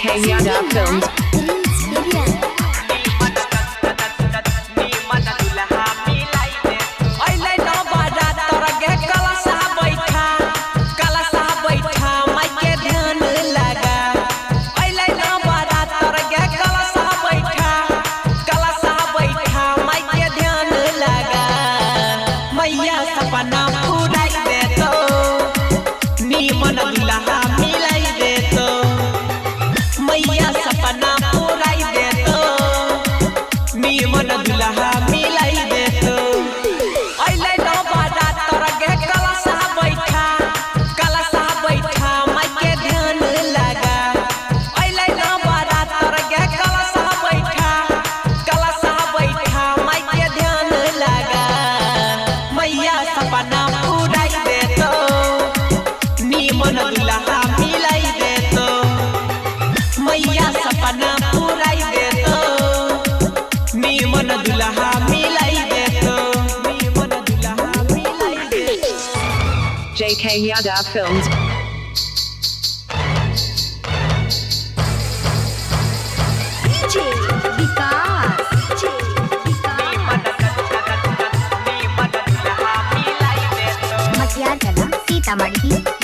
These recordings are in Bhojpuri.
JK Yadav Films. JK Yadav Films. Sitamarhi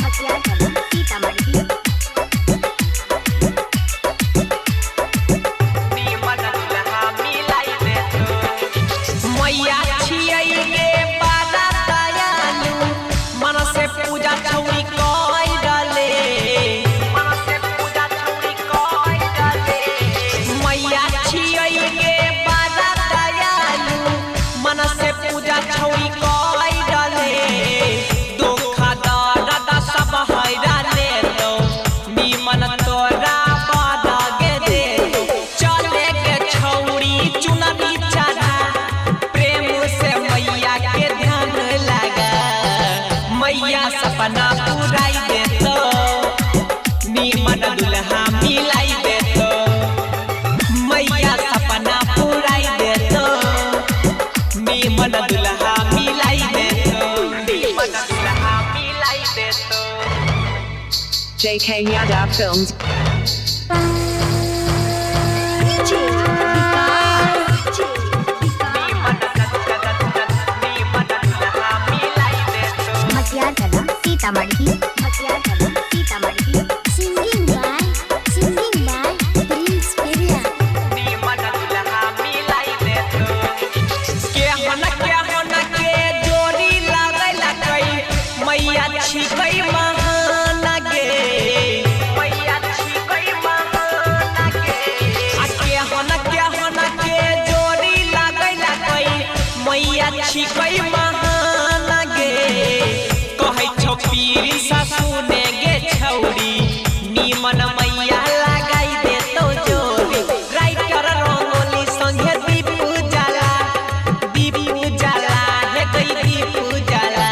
सपना पुराई देतो नीमन दुल्हा मिलाई देतो मैया सपना पुराई देतो नीमन दुल्हा मिलाई देतो नीमन दुल्हा मिलाई देतो JK Yadav Films. Sitamarhi singing by Prince पेरिया नीमन दुल्हा मिलाई देतो के होना के जोड़ी लागैला कई मैया छिकै महान गे मैया छिकै महान गे आ के होना के जोड़ी लागैला कई मैया छिकै महान गे कहै छौ पीरी सासुने गे छौरी नीमन मैया लगाई देतो जोड़ी राइटर रंगोली संगे दीप उजाला हे गई दीप उजाला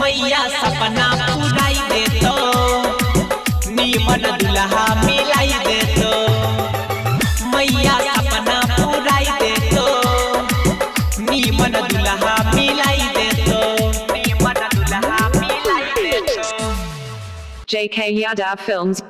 मैया सपना पुराई देतो नीमन दुल्हा मिलाई देतो मैया सपना पुराई देतो नीमन दुल्हा मिलाई देतो नीमन दुल्हा मिलाई देतो JK Yadav Films.